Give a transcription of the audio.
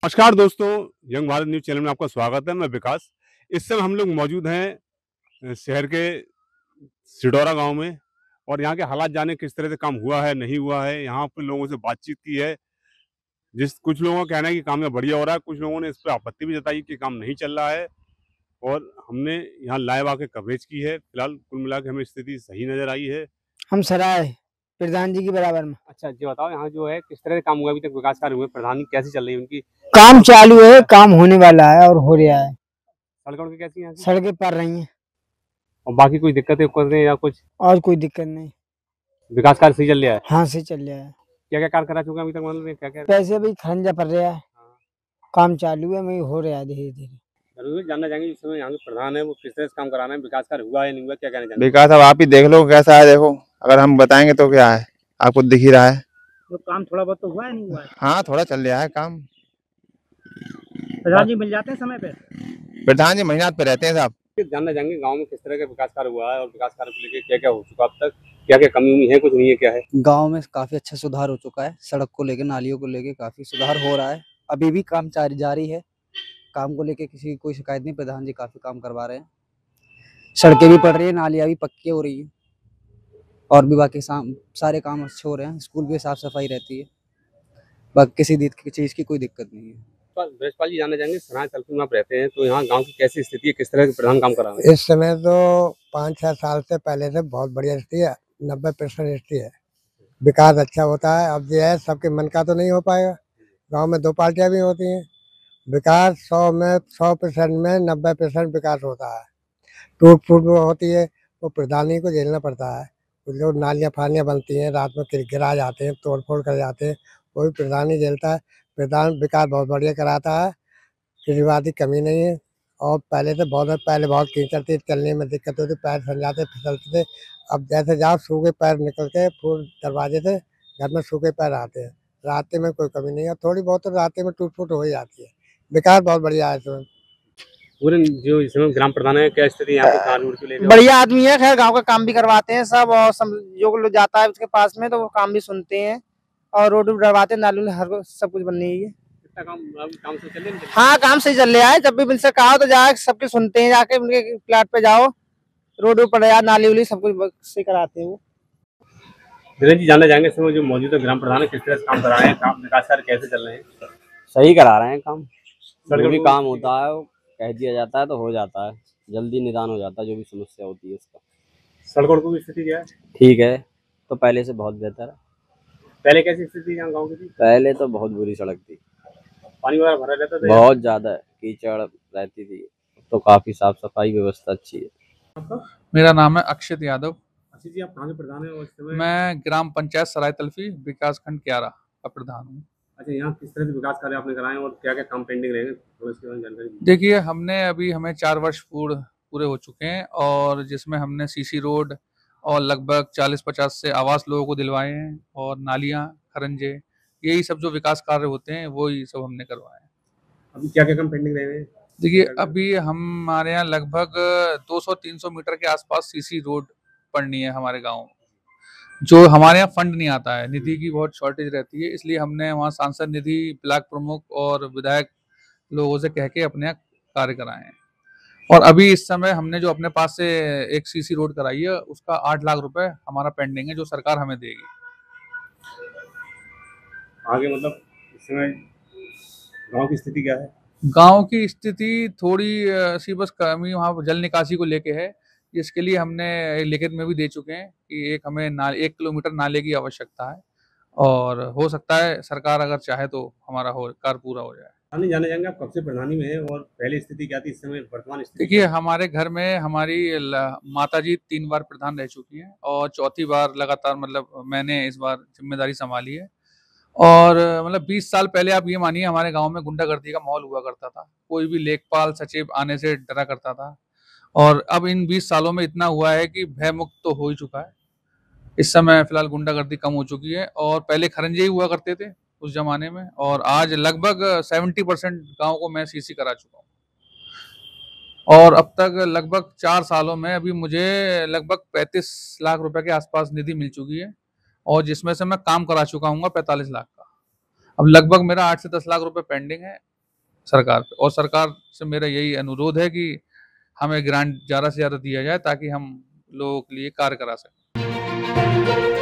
नमस्कार दोस्तों, young Bharat news channel में आपका स्वागत है। मैं विकास। इस समय हम लोग मौजूद हैं शहर के सिडौरा गांव में और यहाँ के हालात जाने किस तरह से काम हुआ है, नहीं हुआ है। यहाँ पे लोगों से बातचीत की है। कुछ लोगों का कहना है कि काम में बढ़िया हो रहा है, कुछ लोगों ने इस पे आपत्ति भी जताई कि काम नहीं चल रहा है और हमने यहाँ लाइव आके कवरेज की है। फिलहाल कुल मिला के हमें स्थिति सही नज़र आई है। हम सराय प्रधान जी के बराबर में। अच्छा, जी बताओ, यहाँ जो है किस तरह से काम हुआ अभी तक, विकास कार्य हुए, प्रधानी कैसी चल रही है उनकी? काम चालू है, काम होने वाला है और हो रहा है। सड़कों कैसी हैं? सड़कें पर रही हैं और बाकी कोई दिक्कतें या कुछ और कोई दिक्कत नहीं। विकास कार्य सही चल रहा है? हाँ से चल रहा है। क्या क्या कार्य करा चुके हैं अभी तक, मतलब क्या क्या? पैसे भी खरंजा पड़ रहा है, काम चालू है, वही हो रहा है धीरे धीरे। जरूर जानना चाहेंगे जिस समय यहाँ के प्रधान है वो किस तरह से काम करा रहे हैं, विकास कार्य हुआ है नहीं हुआ, क्या कहना चाहेंगे? विकास अब आप ही देख लो कैसा है। देखो, अगर हम बताएंगे तो क्या है, आपको दिख ही रहा है। तो काम थोड़ा बहुत तो हुआ है, नहीं हुआ है? हाँ, थोड़ा चल रहा है काम। प्रधान जी मिल जाते हैं समय पे? प्रधान जी मेहनत पे रहते हैं साहब। जानना चाहेंगे गाँव में किस तरह का विकास कार्य हुआ है और विकास कार्य को लेकर क्या क्या हो चुका अब तक, क्या क्या कमी उमी है, कुछ नहीं है, क्या है? गांव में काफी अच्छा सुधार हो चुका है। सड़क को लेकर, नालियों को लेकर काफी सुधार हो रहा है। अभी भी काम जारी है। काम को लेकर किसी की कोई शिकायत नहीं। प्रधान जी काफी काम करवा रहे हैं। सड़कें भी पड़ रही है, नालियां भी पक्की हो रही है और भी बाकी सारे काम अच्छे हो रहे हैं। स्कूल भी साफ सफाई रहती है। बाकी किसी चीज की कोई दिक्कत नहीं है। तो ब्रजपाल जी जानना चाहेंगे, सराय तलफी में आप रहते हैं तो यहाँ गाँव की कैसी स्थिति है, किस तरह के प्रधान काम करा रहे हैं? इस समय तो 5-6 साल से पहले से बहुत बढ़िया स्थिति है। 90% स्थिति है। विकास अच्छा होता है। अब जो है सबके मन का तो नहीं हो पाएगा। गांव में 2 पार्टियां भी होती हैं। विकास 100% में 90% विकास होता है। टूट फूट वो होती है, वो प्रधानी को झेलना पड़ता है। जो नालियाँ फालियाँ बनती हैं, रात में गिरा जाते हैं, तोड़ फोड़ कर जाते हैं, वो भी प्रधानी झेलता है। प्रधान विकास बहुत बढ़िया कराता है, किसी बात की कमी नहीं है। और पहले बहुत कीचड़ थी, चलने में दिक्कत होती, पैर सन जाते, फिसलते थे। अब जैसे जाओ सूखे पैर निकल के फूल दरवाजे से घर में सूखे पैर आते हैं। रास्ते में कोई कमी नहीं है। थोड़ी बहुत तो रास्ते में टूट फूट हो ही जाती है। विकास बहुत बढ़िया है इसमें। पूरे जो इस समय ग्राम प्रधान है, क्या स्थिति यहाँ पे कानून को लेकर? बढ़िया आदमी है, खैर गांव का काम भी करवाते हैं सब, और जो लोग जाता है उसके पास में तो वो काम भी सुनते हैं और रोड भी डरवाते हैं, नाली हर सब कुछ बन रही है। काम से चल रहा है? हाँ काम सही चल रहा है। जब भी उनसे कहा तो जाके सबके सुनते हैं, जाके उनके प्लाट पे जाओ, रोड ऊपर यार नाली उली सब कुछ सही कराते हैं वो। धीरेन्द्र जी जानना चाहेंगे, इस समय जो मौजूदा ग्राम प्रधान है किस तरह से काम करा रहे हैं, काम विकास कार्य कैसे चल रहे हैं? सही करा रहे हैं काम। सड़कों जो भी को- काम होता है वो कह दिया जाता है तो हो जाता है, जल्दी निदान हो जाता है। जो भी समस्या होती है उसका सड़कों की स्थिति क्या है? ठीक है, तो पहले से बहुत बेहतर है। पहले कैसी स्थिति यहाँ गाँव की थी? पहले तो बहुत बुरी सड़क थी, पानी वगैरह भरा रहता था? बहुत ज्यादा कीचड़ रहती थी। तो काफी साफ सफाई व्यवस्था अच्छी है। मेरा नाम है अक्षित यादव। अच्छा जी, आप कहाँ के प्रधान हैं और इस समय? मैं ग्राम पंचायत सराय तलफी विकास खंड 11 का प्रधान हूँ। अच्छा, यहाँ किस तरह से विकास कार्य आपने कराए और क्या क्या काम पेंडिंग रहेंगे, थोड़ा इसके बारे में जानकारी दीजिए। देखिए, हमें 4 वर्ष पूरे हो चुके हैं और जिसमें हमने सीसी रोड और लगभग 40-50 से आवास लोगों को दिलवाए हैं और नालियाँ, खरंजे, यही सब जो विकास कार्य होते हैं वो ही सब हमने करवाए हैं। अभी क्या क्या काम पेंडिंग रह गए हैं? देखिए, अभी हमारे यहाँ लगभग 200-300 मीटर के आसपास सीसी रोड पड़नी है हमारे गाँव में। जो हमारे यहाँ फंड नहीं आता है, निधि की बहुत शॉर्टेज रहती है, इसलिए हमने वहाँ सांसद निधि, ब्लॉक प्रमुख और विधायक लोगों से कह के अपने यहाँ कार्य कराए हैं। और अभी इस समय हमने जो अपने पास से एक सीसी रोड कराई है उसका 8 लाख रुपए हमारा पेंडिंग है, जो सरकार हमें देगी। आगे मतलब इस समय गाँव की स्थिति क्या है? गांव की स्थिति थोड़ी सी बस कमी वहाँ जल निकासी को लेके है, जिसके लिए हमने लिखित में भी दे चुके हैं कि हमें 1 किलोमीटर नाले की आवश्यकता है और हो सकता है सरकार अगर चाहे तो हमारा कार्य पूरा हो जाए। नहीं जाने जाएंगे, आप कब से प्रधानी में हैं और पहले स्थिति क्या थी, इस समय वर्तमान स्थिति? देखिए, हमारे घर में हमारी माताजी 3 बार प्रधान रह चुकी हैं और चौथी बार लगातार मतलब मैंने इस बार जिम्मेदारी संभाली है। और मतलब 20 साल पहले आप ये मानिए हमारे गांव में गुंडागर्दी का माहौल हुआ करता था। कोई भी लेखपाल सचिव आने से डरा करता था और अब इन 20 सालों में इतना हुआ है कि भय मुक्त तो हो ही चुका है। इस समय फिलहाल गुंडागर्दी कम हो चुकी है और पहले खरंजे ही हुआ करते थे उस जमाने में, और आज लगभग 70% गाँव को मैं सीसी करा चुका हूँ। और अब तक लगभग 4 सालों में अभी मुझे लगभग 35 लाख रुपए के आसपास निधि मिल चुकी है और जिसमें से मैं काम करा चुका हूँ 45 लाख का। अब लगभग मेरा 8 से 10 लाख रुपए पेंडिंग है सरकार पे, और सरकार से मेरा यही अनुरोध है कि हमें ग्रांट ज़्यादा से ज़्यादा दिया जाए ताकि हम लोगों के लिए कार्य करा सकें।